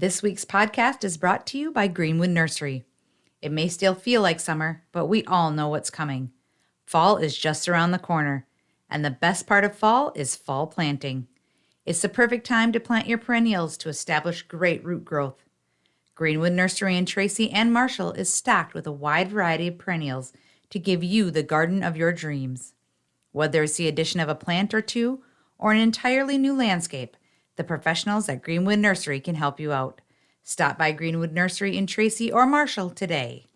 This week's podcast is brought to you by Greenwood Nursery. It may still feel like summer, but we all know what's coming. Fall is just around the corner, and the best part of fall is fall planting. It's the perfect time to plant your perennials to establish great root growth. Greenwood Nursery in Tracy and Marshall is stocked with a wide variety of perennials to give you the garden of your dreams. Whether it's the addition of a plant or two or an entirely new landscape, the professionals at Greenwood Nursery can help you out. Stop by Greenwood Nursery in Tracy or Marshall today.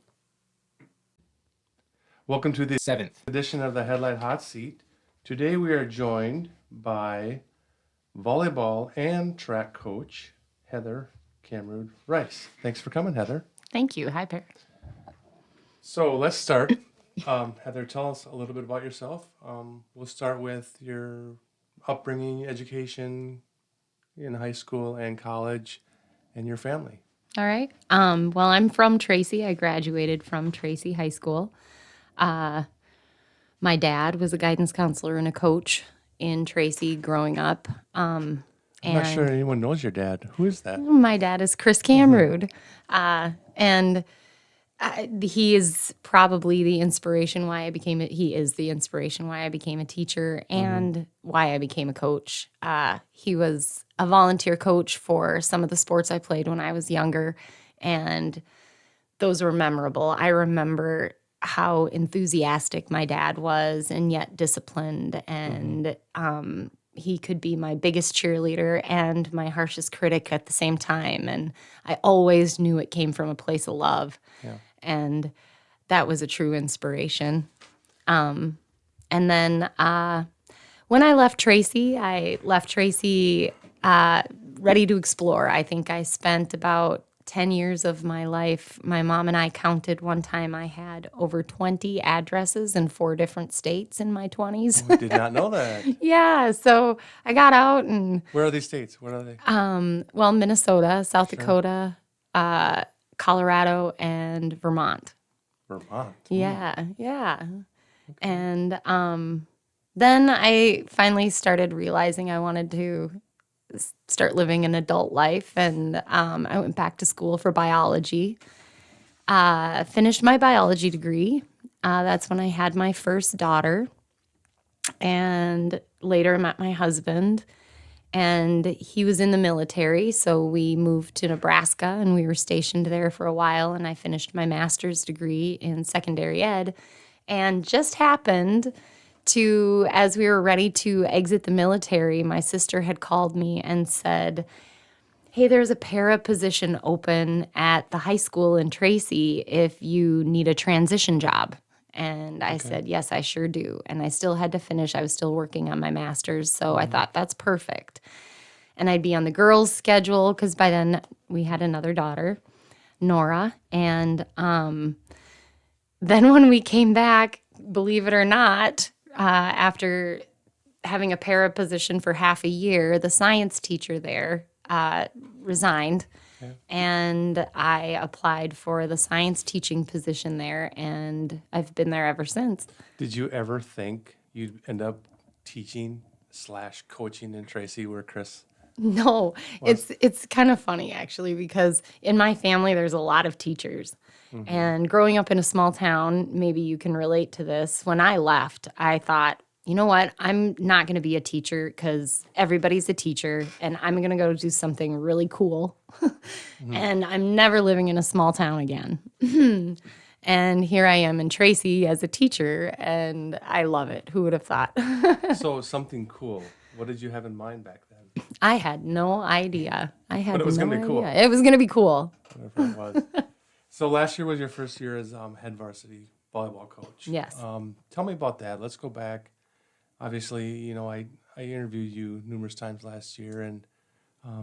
Welcome to the 7th edition of the Headlight Hot Seat. Today we are joined by volleyball and track coach Heather Cameron Rice. Thanks for coming, Heather. Thank you. Hi, Perry. So let's start. Heather, tell us a little bit about yourself. We'll start with your upbringing, education in high school and college, and your family. All right. Well, I'm from Tracy. I graduated from Tracy High School. My dad was a guidance counselor and a coach in Tracy growing up. I'm not sure anyone knows your dad. Who is that? My dad is Chris Cameron. And he is probably the inspiration why I became he is the inspiration why I became a teacher and why I became a coach. He was a volunteer coach for some of the sports I played when I was younger, and those were memorable. I remember how enthusiastic my dad was and yet disciplined, and he could be my biggest cheerleader and my harshest critic at the same time, and I always knew it came from a place of love. Yeah. And that was a true inspiration. And then when I left Tracy ready to explore. I think I spent about 10 years of my life. My mom and I counted one time I had over 20 addresses in 4 different states in my 20s. I did not know that. Yeah, so I got out and Where are these states? What are they? well, Minnesota, South Dakota, Colorado, and Vermont. Vermont. Yeah. Okay. And then I finally started realizing I wanted to start living an adult life, and I went back to school for biology. Finished my biology degree. That's when I had my first daughter, and later met my husband. And he was in the military, so we moved to Nebraska, and we were stationed there for a while, and I finished my master's degree in secondary ed, and just happened to, as we were ready to exit the military, my sister had called me and said, hey, there's a para position open at the high school in Tracy if you need a transition job. And I said, yes, I sure do. And I still had to finish. I was still working on my master's. So I thought, that's perfect. And I'd be on the girls' schedule because by then we had another daughter, Nora. And then when we came back, believe it or not, after having a para position for half a year, the science teacher there resigned. And I applied for the science teaching position there, and I've been there ever since. Did you ever think you'd end up teaching / coaching in Tracy where Chris? No, it's kind of funny actually, because in my family there's a lot of teachers. And growing up in a small town, maybe you can relate to this. When I left, I thought, you know what? I'm not going to be a teacher because everybody's a teacher, and I'm going to go do something really cool. And I'm never living in a small town again. And here I am in Tracy as a teacher, and I love it. Who would have thought? So something cool. What did you have in mind back then? I had no idea. But it was going to be cool. It was going to be cool. Whatever it was. So last year was your first year as head varsity volleyball coach. Yes. Tell me about that. Let's go back. Obviously, you know, I interviewed you numerous times last year, and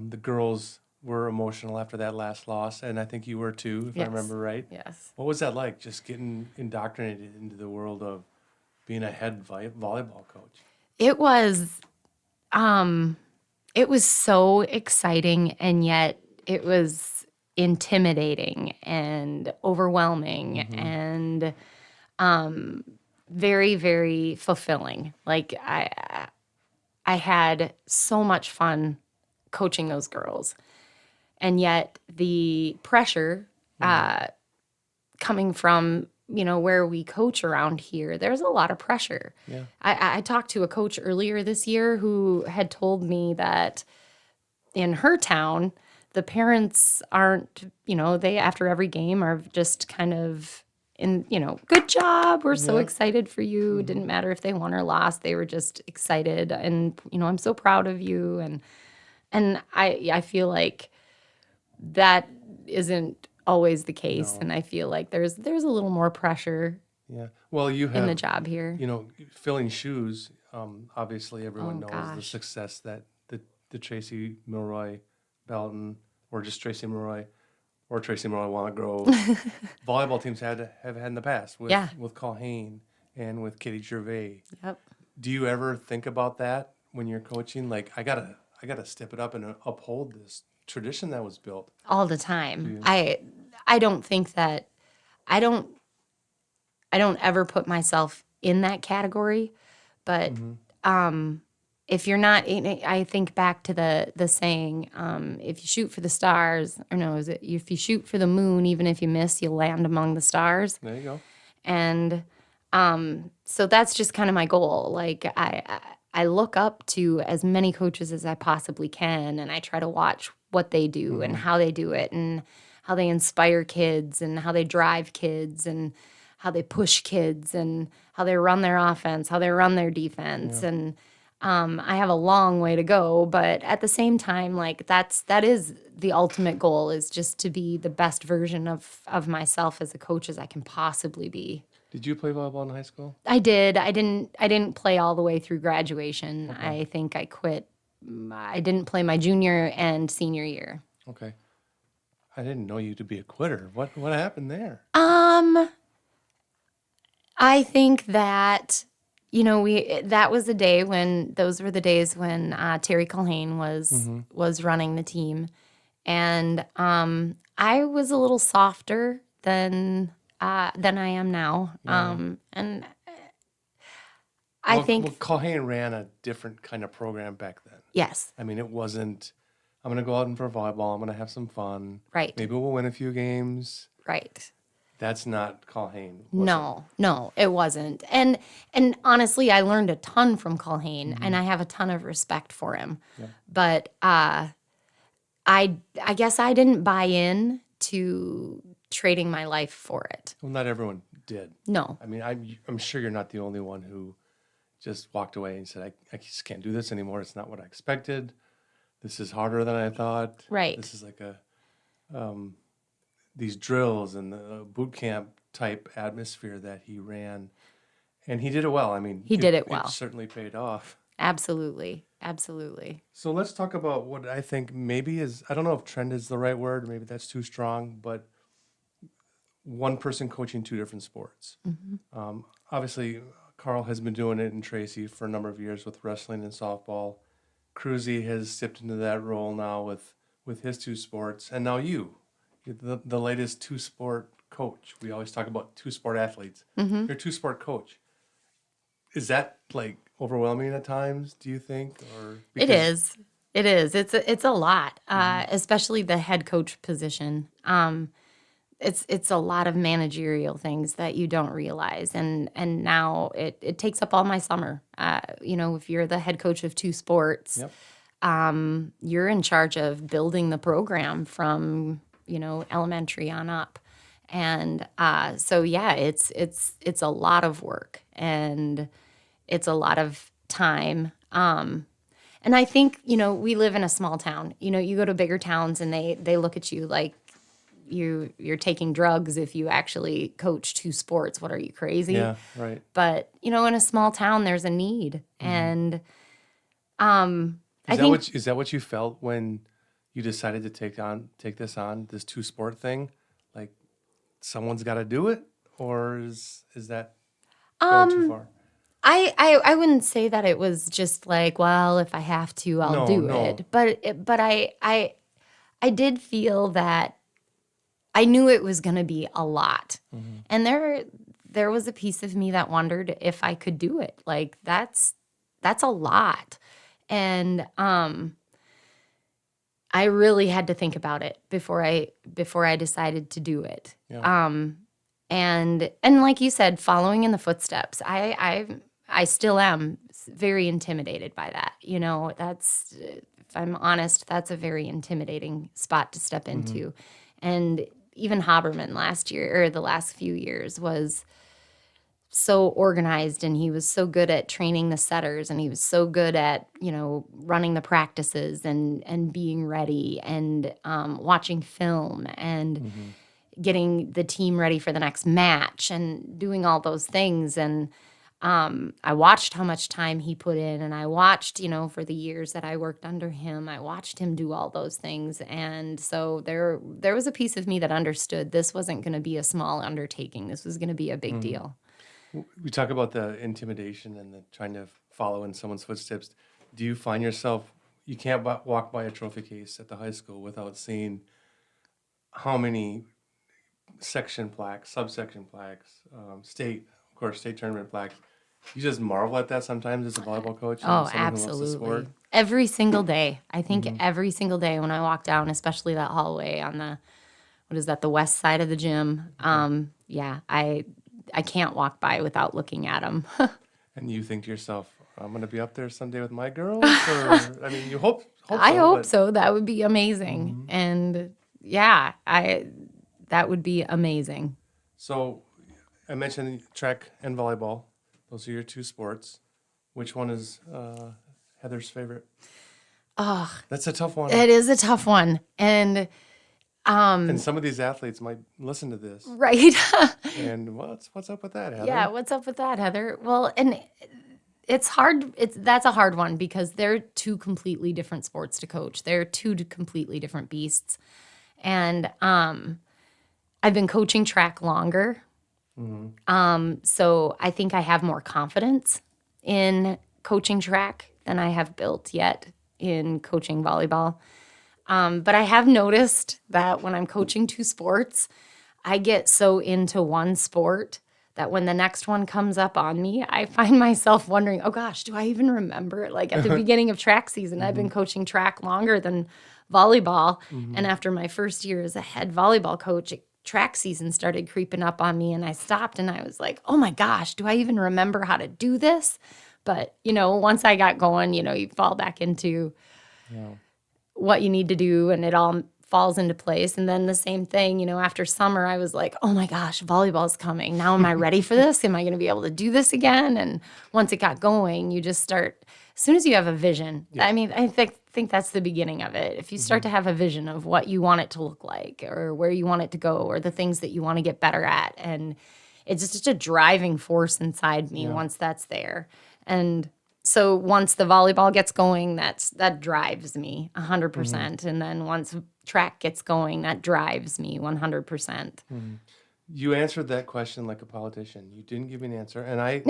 the girls were emotional after that last loss, and I think you were too, if I remember right. Yes. What was that like, just getting indoctrinated into the world of being a head volleyball coach? It was so exciting, and yet it was intimidating and overwhelming and very, very fulfilling. Like I had so much fun coaching those girls. And yet the pressure coming from, where we coach around here, there's a lot of pressure. Yeah. I talked to a coach earlier this year who had told me that in her town, the parents aren't, they after every game are just kind of good job. We're so Yeah. excited for you. It didn't matter if they won or lost. They were just excited. And, I'm so proud of you. And I feel like that isn't always the case. No. And I feel like there's a little more pressure Yeah. Well, you in the have, job here. filling shoes. Obviously, everyone Oh, knows the gosh. success that the Tracy Milroy Belton, or just Tracy Milroy, or Tracy Milroy Walnut Grove volleyball teams have had in the past with Yeah. with Colhane and with Katie Gervais. Yep. Do you ever think about that when you're coaching? Like, I gotta step it up and uphold this tradition that was built. All the time. Yeah. I don't think that I don't ever put myself in that category, but if you're not, I think back to the saying, if you shoot for the stars, or no, is it if you shoot for the moon, even if you miss, you'll land among the stars. There you go. And so that's just kind of my goal. Like I look up to as many coaches as I possibly can, and I try to watch what they do and how they do it, and how they inspire kids, and how they drive kids, and how they push kids, and how they run their offense, how they run their defense. And I have a long way to go, but at the same time, like that is the ultimate goal, is just to be the best version of myself as a coach as I can possibly be. Did you play volleyball in high school? I did. I didn't play all the way through graduation. I think I quit. I didn't play my junior and senior year. Okay. I didn't know you to be a quitter. What happened there? I think that that was the day when those were the days when Terry Culhane was running the team, and I was a little softer than I am now. And I think Colhane ran a different kind of program back then. yes, I mean, it wasn't, I'm going to go out and for volleyball. I'm going to have some fun. right, Maybe we'll win a few games. right. That's not Colhane. Was it? No, it wasn't. And honestly, I learned a ton from Culhane, and I have a ton of respect for him. Yeah. But I guess I didn't buy in to trading my life for it. Well, not everyone did. No. I mean, I'm sure you're not the only one who just walked away and said, I just can't do this anymore. It's not what I expected. This is harder than I thought. Right. This is like these drills and the boot camp type atmosphere that he ran. And he did it well. I mean, He did it well. It certainly paid off. Absolutely. Absolutely. So let's talk about what I think maybe is, I don't know if trend is the right word, maybe that's too strong, but one person coaching two different sports. Obviously, Carl has been doing it in Tracy for a number of years with wrestling and softball. Cruzy has stepped into that role now with his two sports. And now you're the latest two-sport coach. We always talk about two-sport athletes. You're a two-sport coach. Is that like overwhelming at times, do you think? Or It is. It is. It's a lot, especially the head coach position. It's a lot of managerial things that you don't realize, and now it takes up all my summer. If you're the head coach of two sports, Yep. You're in charge of building the program from elementary on up, and so yeah, it's a lot of work, and it's a lot of time. And I think we live in a small town. You go to bigger towns, and they look at you like you're taking drugs if you actually coach two sports. What are you, crazy? Yeah, right. But in a small town, there's a need, and Is that what you felt when you decided to take this two sport thing? Like, someone's got to do it, or is that going too far? I wouldn't say that it was just like, well, if I have to, I'll do No. it. But I did feel that I knew it was going to be a lot, and there was a piece of me that wondered if I could do it. Like that's a lot, and I really had to think about it before I decided to do it. Yeah. And like you said, following in the footsteps. I still am very intimidated by that. That's, if I'm honest, that's a very intimidating spot to step into. And even Haberman last year, or the last few years, was so organized, and he was so good at training the setters, and he was so good at running the practices and being ready, and watching film, and getting the team ready for the next match, and doing all those things. And I watched how much time he put in, and I watched, for the years that I worked under him, I watched him do all those things. And so there was a piece of me that understood this wasn't going to be a small undertaking. This was going to be a big deal. We talk about the intimidation and the trying to follow in someone's footsteps. Do you find yourself, you can't walk by a trophy case at the high school without seeing how many section plaques, subsection plaques, state tournament plaques. You just marvel at that sometimes as a volleyball coach and Oh, someone who loves the sport. absolutely. Every single day. I think every single day when I walk down, especially that hallway on the west side of the gym. Yeah, I can't walk by without looking at them. And you think to yourself, I'm going to be up there someday with my girls? Or, I mean, you hope I so, hope but so. That would be amazing. And yeah, that would be amazing. So I mentioned track and volleyball. Those are your two sports. Which one is Heather's favorite? Oh, That's a tough one. it is a tough one. And And some of these athletes might listen to this. right. And what's up with that, Heather? Yeah, what's up with that, Heather? Well, and it's hard. That's a hard one because they're two completely different sports to coach. They're two completely different beasts. And I've been coaching track longer. So I think I have more confidence in coaching track than I have built yet in coaching volleyball. But I have noticed that when I'm coaching two sports, I get so into one sport that when the next one comes up on me, I find myself wondering, oh gosh, do I even remember? Like at the beginning of track season, I've been coaching track longer than volleyball. And after my first year as a head volleyball coach, track season started creeping up on me, and I stopped and I was like, oh my gosh, do I even remember how to do this? But, once I got going, you fall back into what you need to do, and it all falls into place. And then the same thing, after summer, I was like, oh my gosh, volleyball's coming. Now am I ready for this? Am I going to be able to do this again? And once it got going, you just start, as soon as you have a vision, I mean, I think that's the beginning of it. If you start to have a vision of what you want it to look like, or where you want it to go, or the things that you want to get better at, and it's just a driving force inside me once that's there. And so once the volleyball gets going, that drives me 100%. And then once track gets going, that drives me 100%. You answered that question like a politician. You didn't give me an answer. And I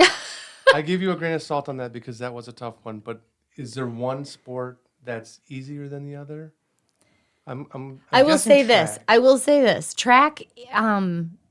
give you a grain of salt on that because that was a tough one. But is there one sport that's easier than the other? I will say guessing this. Track,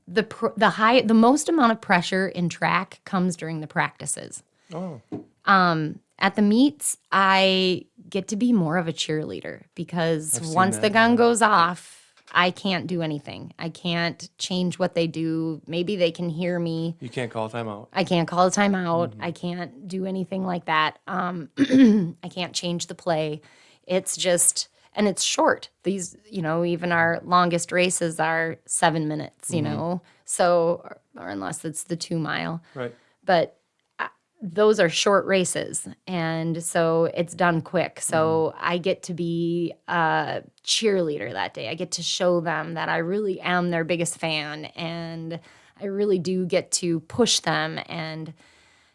the most amount of pressure in track comes during the practices. Oh, At the meets, I get to be more of a cheerleader because I've seen once that, the gun yeah. goes off, I can't do anything. I can't change what they do. Maybe they can hear me. you can't call a timeout. I can't call a timeout. I can't do anything like that. I can't change the play. It's just, and it's short. These, even our longest races are 7 minutes, so, or unless it's the 2 mile. Right. But those are short races, and so it's done quick. So I get to be a cheerleader that day. I get to show them that I really am their biggest fan, and I really do get to push them and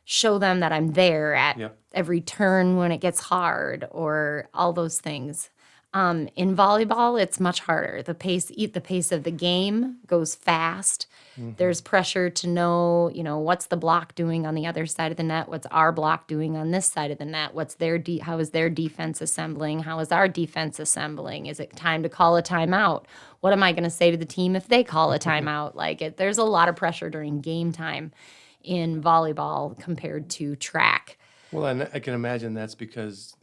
show them that I'm there at every turn when it gets hard, or all those things. In volleyball, it's much harder. The pace of the game goes fast. There's pressure to know, what's the block doing on the other side of the net? What's our block doing on this side of the net? How is their defense assembling? How is our defense assembling? Is it time to call a timeout? What am I going to say to the team if they call a timeout? There's a lot of pressure during game time in volleyball compared to track. Well, and I can imagine that's because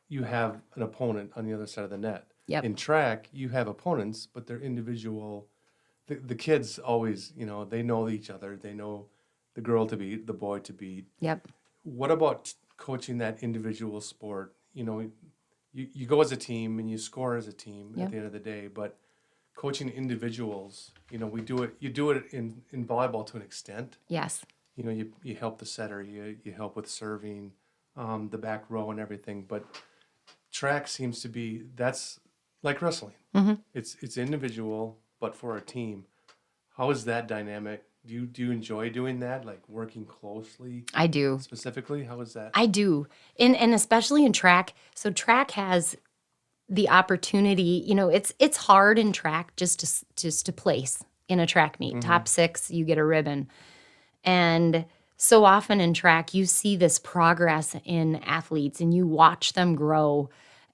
you have an opponent on the other side of the net. Yep. In track, you have opponents, but they're individual. The kids always, they know each other. They know the girl to beat, the boy to beat. Yep. What about coaching that individual sport? You go as a team and you score as a team Yep. at the end of the day, but coaching individuals, we do it. You do it in volleyball to an extent. Yes. You help the setter, you help with serving, the back row and everything. But track seems to be that's like wrestling. Mm-hmm. It's individual, but for a team. How is that dynamic? Do you enjoy doing that? Like working closely I do. specifically? How is that? I do. And especially in track. So track has the opportunity, it's hard in track just to place in a track meet. Top 6, you get a ribbon. And so often in track, you see this progress in athletes and you watch them grow.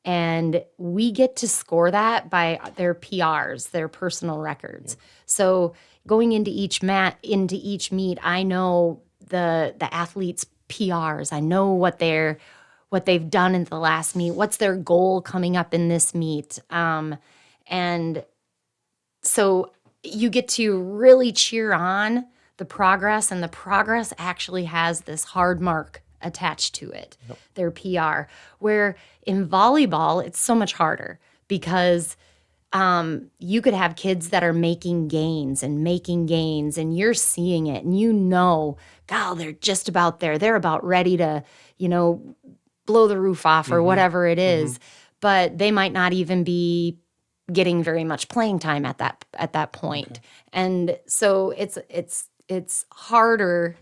And we get to score that by their PRs, their personal records. So going into each meet, I know the athletes' PRs. I know what they've done in the last meet. What's their goal coming up in this meet? And so you get to really cheer on the progress, and the progress actually has this hard mark attached to it, their PR. Where in volleyball, it's so much harder because you could have kids that are making gains, and you're seeing it, and God, they're just about there. They're about ready to, blow the roof off or whatever it is, but they might not even be getting very much playing time at that point. Okay. And so it's harder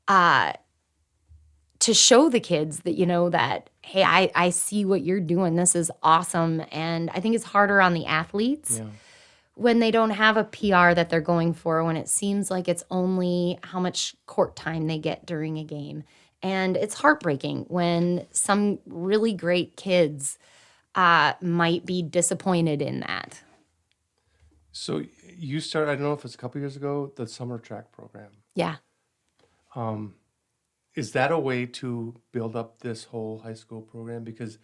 to show the kids that, that, hey, I see what you're doing. This is awesome. And I think it's harder on the athletes when they don't have a PR that they're going for, when it seems like it's only how much court time they get during a game. And it's heartbreaking when some really great kids might be disappointed in that. So you started, I don't know if it's a couple years ago, the summer track program. Yeah. Is that a way to build up this whole high school program? Because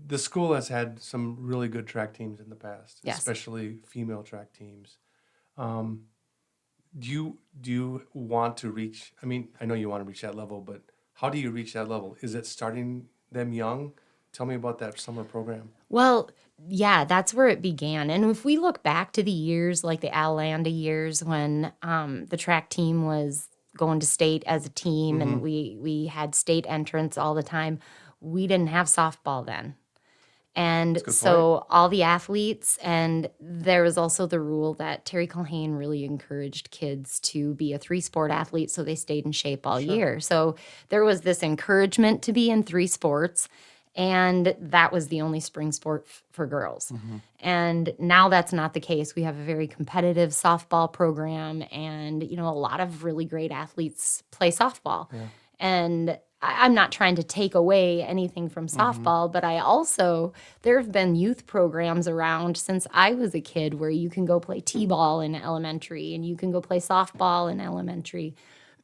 the school has had some really good track teams in the past, especially female track teams. Do you want to reach, I know you want to reach that level, but how do you reach that level? Is it starting them young? Tell me about that summer program. Well, yeah, that's where it began. And if we look back to the years, like the Alanda years when the track team was going to state as a team and we had state entrants all the time, we didn't have softball then. And so all the athletes, and there was also the rule that Terry Culhane really encouraged kids to be a 3-sport athlete so they stayed in shape all year. So there was this encouragement to be in 3 sports, and that was the only spring sport for girls. And now that's not the case. We have a very competitive softball program, and, a lot of really great athletes play softball. Yeah. And I'm not trying to take away anything from softball, but there have been youth programs around since I was a kid where you can go play t-ball in elementary and you can go play softball in elementary.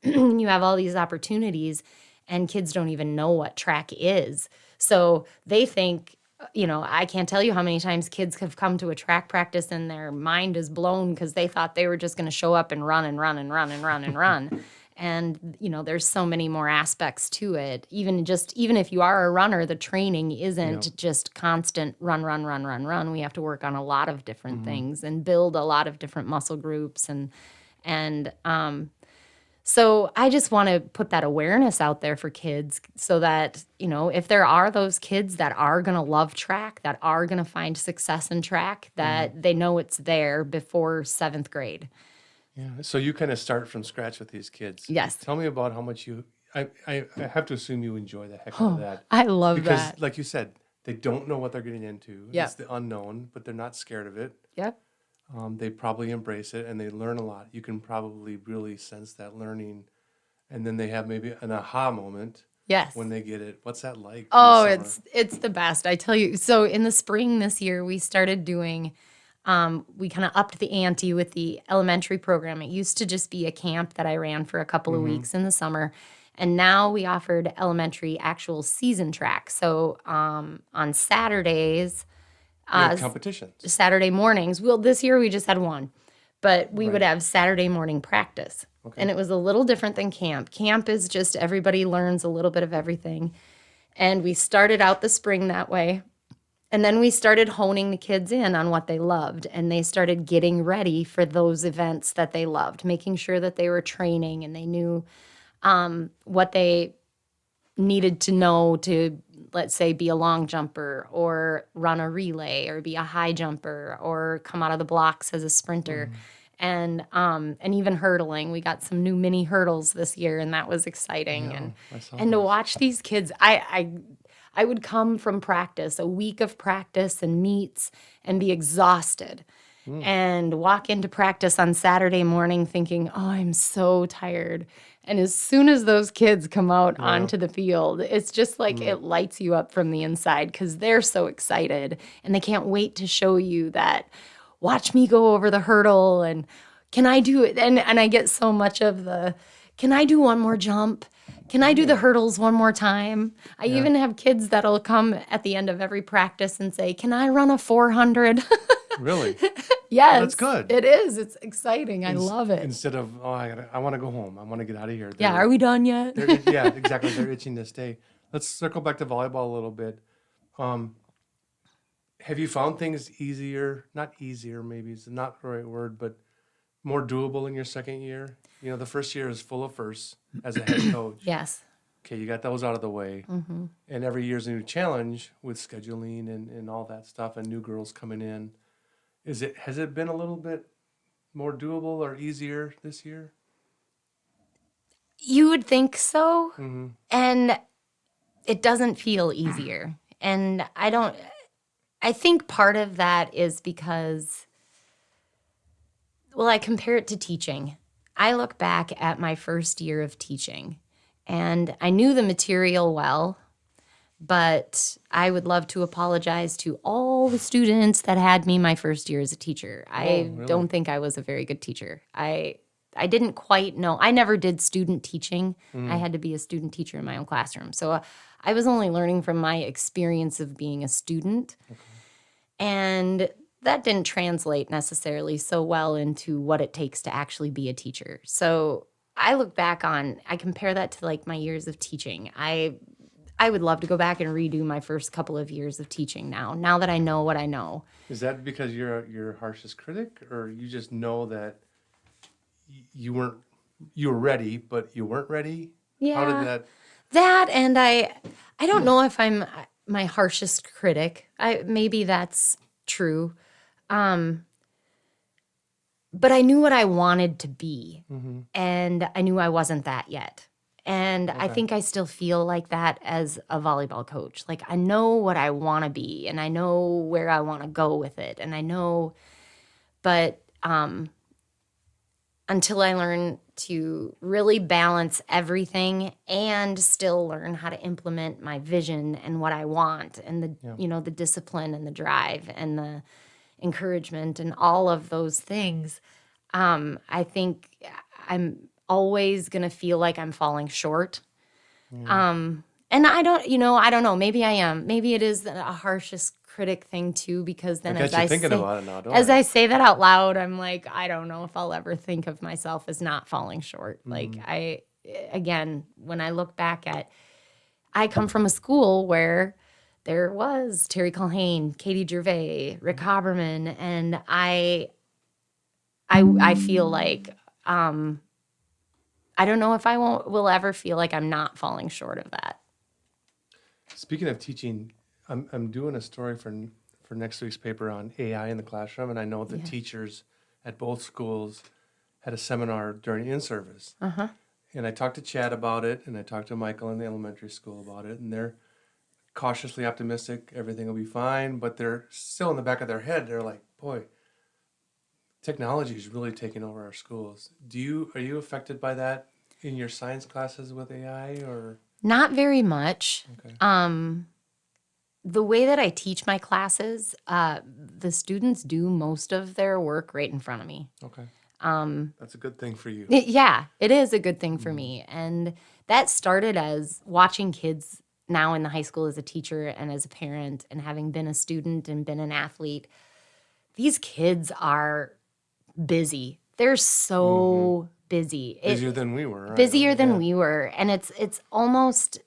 You have all these opportunities, and kids don't even know what track is. So they think, I can't tell you how many times kids have come to a track practice and their mind is blown because they thought they were just going to show up and run and run and run and run and run. And, there's so many more aspects to it. Even if you are a runner, the training isn't just constant run. We have to work on a lot of different things and build a lot of different muscle groups. So I just want to put that awareness out there for kids so that, if there are those kids that are going to love track, that are going to find success in track, that they know it's there before 7th grade. Yeah, so you kind of start from scratch with these kids. Yes. Tell me about how much I have to assume you enjoy the heck out of that. I love because, that. Because like you said, they don't know what they're getting into. Yep. It's the unknown, but they're not scared of it. Yep. They probably embrace it and they learn a lot. You can probably really sense that learning. And then they have maybe an aha moment. Yes. When they get it. What's that like? Oh, it's the best. I tell you. So in the spring this year, we started doing, we kind of upped the ante with the elementary program. It used to just be a camp that I ran for a couple of weeks in the summer. And now we offered elementary actual season track. So on Saturdays, You had competitions. Saturday mornings. Well, this year we just had one, but we would Right. have Saturday morning practice. Okay. And it was a little different than camp. Camp is just everybody learns a little bit of everything. And we started out the spring that way. And then we started honing the kids in on what they loved. And they started getting ready for those events that they loved, making sure that they were training and they knew what they needed to know to, let's say, be a long jumper or run a relay or be a high jumper or come out of the blocks as a sprinter. And even hurdling. We got some new mini hurdles this year, and that was exciting. Yeah, I saw And to those. watch these kids, I would come from practice, a week of practice and meets, and be exhausted. And walk into practice on Saturday morning thinking, oh, I'm so tired. And as soon as those kids come out onto the field, it's just like it lights you up from the inside because they're so excited and they can't wait to show you that, watch me go over the hurdle and can I do it? And I get so much of the, can I do one more jump? Can I do the hurdles one more time? I even have kids that'll come at the end of every practice and say, can I run a 400? Really? Yes. That's good. It is. It's exciting. I love it. Instead of, oh, I want to go home. I want to get out of here. Yeah. Are we done yet? Yeah, exactly. They're itching to stay. Let's circle back to volleyball a little bit. Have you found things easier? Not easier, maybe it's not the right word, but more doable in your second year? You know, the first year is full of firsts as a head coach. Yes. Okay, you got those out of the way. And every year's a new challenge with scheduling and all that stuff and new girls coming in. Has it been a little bit more doable or easier this year? You would think so. And it doesn't feel easier. And I think part of that is because, well, I compare it to teaching. I look back at my first year of teaching and I knew the material well, but I would love to apologize to all the students that had me my first year as a teacher. I really? don't think I was a very good teacher. I didn't quite know. I never did student teaching. I had to be a student teacher in my own classroom. So I was only learning from my experience of being a student. And that didn't translate necessarily so well into what it takes to actually be a teacher. So I look back I compare that to like my years of teaching. I would love to go back and redo my first couple of years of teaching now that I know what I know. Is that because you're your harshest critic, or you just know that you were ready, but you weren't ready? Yeah. How did that? That, and I don't know if I'm my harshest critic. Maybe that's true. But I knew what I wanted to be, and I knew I wasn't that yet. And I think I still feel like that as a volleyball coach. Like I know what I want to be, and I know where I want to go with it, and I know, but until I learn to really balance everything and still learn how to implement my vision and what I want and the discipline and the drive and the encouragement and all of those things, I think I'm always going to feel like I'm falling short. And I don't know. Maybe I am. Maybe it is a harshest critic thing too, because then I got you thinking about it now, don't as I? I say that out loud, I'm like, I don't know if I'll ever think of myself as not falling short. Like again, when I look back I come from a school where there was Terry Culhane, Katie Gervais, Rick Haberman, and I feel like I don't know if I will ever feel like I'm not falling short of that. Speaking of teaching, I'm doing a story for next week's paper on AI in the classroom, and I know the teachers at both schools had a seminar during in-service. And I talked to Chad about it, and I talked to Michael in the elementary school about it, and they're cautiously optimistic everything will be fine, but they're still in the back of their head, they're like, boy, technology is really taking over our schools. Are you affected by that in your science classes with AI, or? Not very much. Okay. The way that I teach my classes, the students do most of their work right in front of me. Okay. That's a good thing for you. Yeah, it is a good thing for me. And that started as watching kids now in the high school as a teacher and as a parent and having been a student and been an athlete. These kids are busy. They're so busy. Busier than we were. Right? Busier than Yeah. we were. And it's almost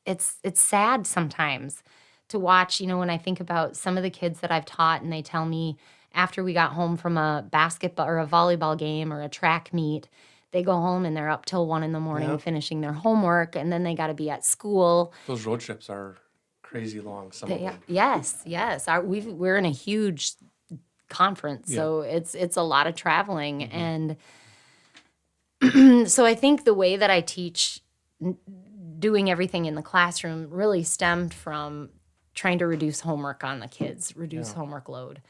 it's sad sometimes to watch, when I think about some of the kids that I've taught and they tell me after we got home from a basketball or a volleyball game or a track meet, they go home and they're up till 1 a.m. Yep. finishing their homework, and then they got to be at school. Those road trips are crazy long. Some of them. Yes. We're in a huge conference, so it's a lot of traveling, and so I think the way that I teach, doing everything in the classroom, really stemmed from trying to reduce homework on the kids, reduce homework load.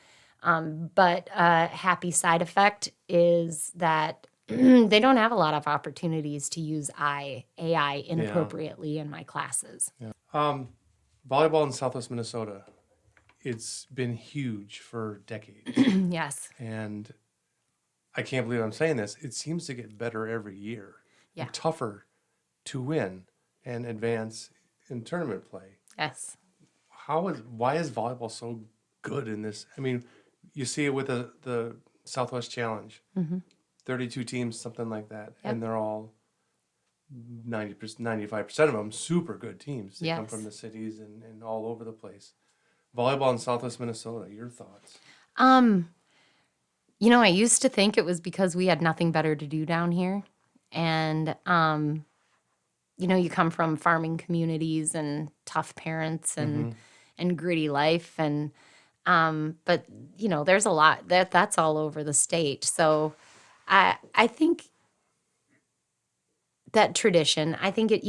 But a happy side effect is that they don't have a lot of opportunities to use AI inappropriately in my classes. Volleyball in Southwest Minnesota, it's been huge for decades. Yes. And I can't believe I'm saying this. It seems to get better every year. Yeah. And tougher to win and advance in tournament play. Yes. Why is volleyball so good in this? I mean, you see it with the Southwest Challenge. 32 teams, something like that. Yep. And they're all 90%, 95% of them super good teams. They come Yes. from the cities and all over the place. Volleyball in Southwest Minnesota, your thoughts? I used to think it was because we had nothing better to do down here. And, you come from farming communities and tough parents and gritty life. And, but, there's a lot that's all over the state. So I think that tradition, I think it,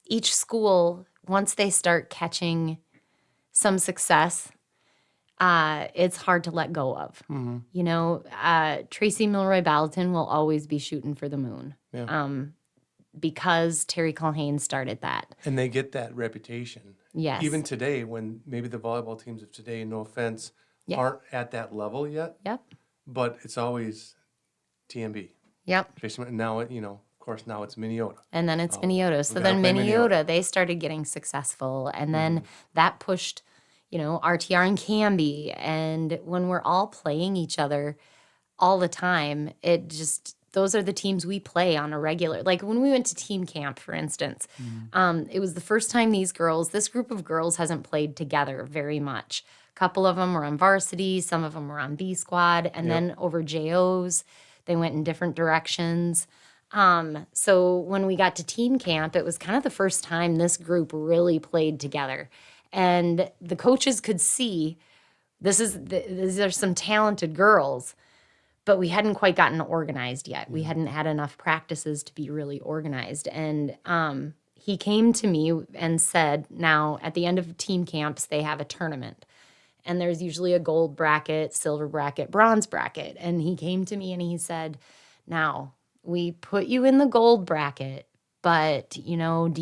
each school, once they start catching some success, it's hard to let go of. Tracy Milroy Ballatin will always be shooting for the moon. Yeah. Because Terry Culhane started that. And they get that reputation. Yes. Even today, when maybe the volleyball teams of today, no offense, aren't at that level yet. Yep. But it's always TMB. Yep. Tracy, now, of course, now it's Minneota. And then it's Minneota. So gotta then play Minneota, they started getting successful. And then that pushed, RTR and Canby. And when we're all playing each other all the time, those are the teams we play on a regular. Like when we went to team camp, for instance, it was the first time this group of girls hasn't played together very much. A couple of them were on varsity, some of them were on B squad, and then over JOs, they went in different directions. So when we got to team camp, it was kind of the first time this group really played together. And the coaches could see these are some talented girls, but we hadn't quite gotten organized yet. We hadn't had enough practices to be really organized. And he came to me and said, now at the end of team camps, they have a tournament. And there's usually a gold bracket, silver bracket, bronze bracket. And he came to me and he said, now we put you in the gold bracket, but, do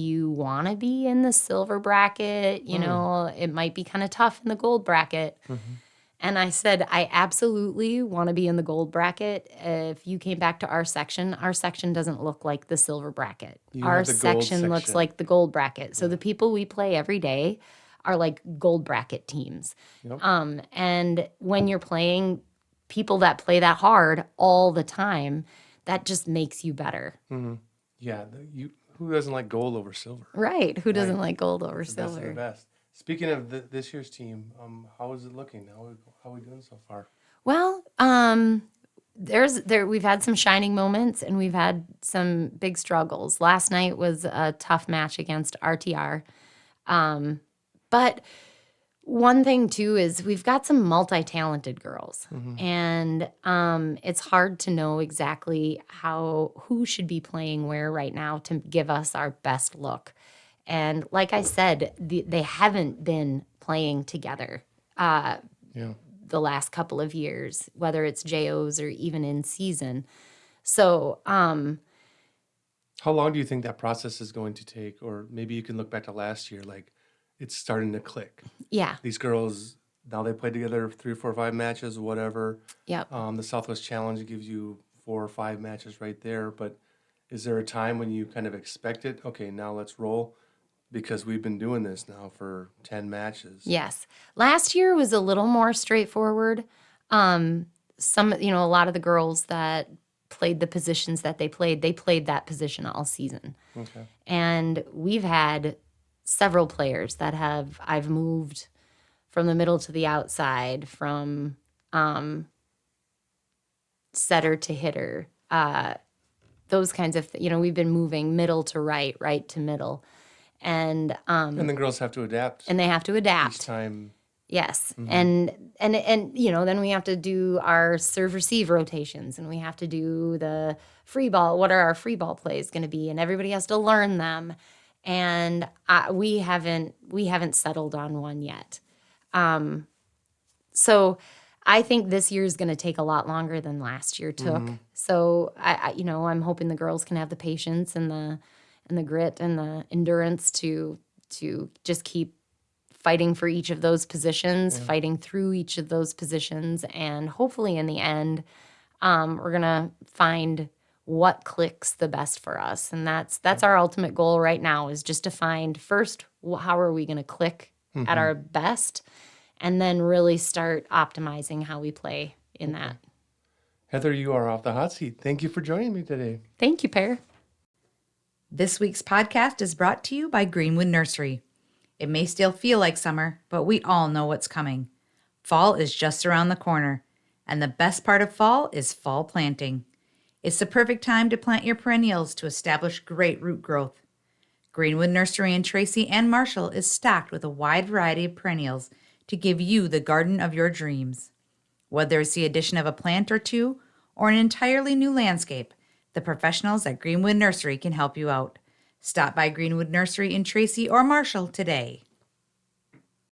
you want to be in the silver bracket? It might be kind of tough in the gold bracket. And I said, I absolutely want to be in the gold bracket. If you came back to our section doesn't look like the silver bracket. Our section looks like the gold bracket. So the people we play every day are like gold bracket teams. Yep. And when you're playing people that play that hard all the time, that just makes you better. Yeah. Who doesn't like gold over silver? Right. Who doesn't like gold over Best of the silver? best. Speaking of this year's team, how is it looking? How are we doing so far? Well, we've had some shining moments and we've had some big struggles. Last night was a tough match against RTR. But one thing too is we've got some multi-talented girls, and it's hard to know exactly who should be playing where right now to give us our best look. And like I said, they haven't been playing together the last couple of years, whether it's JOs or even in season. So, how long do you think that process is going to take? Or maybe you can look back to last year, like it's starting to click. Yeah. These girls now they play together 3, 4, 5 matches, whatever. Yep. The Southwest Challenge gives you 4 or 5 matches right there. But is there a time when you kind of expect it? Okay, now let's roll, because we've been doing this now for 10 matches. Yes. Last year was a little more straightforward. A lot of the girls that played the positions that they played that position all season. Okay. And we've had several players that I've moved from the middle to the outside, from setter to hitter, those kinds of, we've been moving middle to right, right to middle. And And the girls have to adapt they have to each adapt. time. Yes. And then we have to do our serve receive rotations, and we have to do the free ball. What are our free ball plays going to be? And everybody has to learn them. And we haven't settled on one yet. So I think this year is going to take a lot longer than last year took. So I'm hoping the girls can have the patience and the grit and the endurance to just keep fighting for each of those positions, fighting through each of those positions, and hopefully in the end, we're gonna find what clicks the best for us. And that's our ultimate goal right now, is just to find first, how are we gonna click at our best, and then really start optimizing how we play in that. Heather, you are off the hot seat. Thank you for joining me today. Thank you, Pear. This week's podcast is brought to you by Greenwood Nursery. It may still feel like summer, but we all know what's coming. Fall is just around the corner, and the best part of fall is fall planting. It's the perfect time to plant your perennials to establish great root growth. Greenwood Nursery in Tracy and Marshall is stocked with a wide variety of perennials to give you the garden of your dreams. Whether it's the addition of a plant or two or an entirely new landscape, the professionals at Greenwood Nursery can help you out. Stop by Greenwood Nursery in Tracy or Marshall today.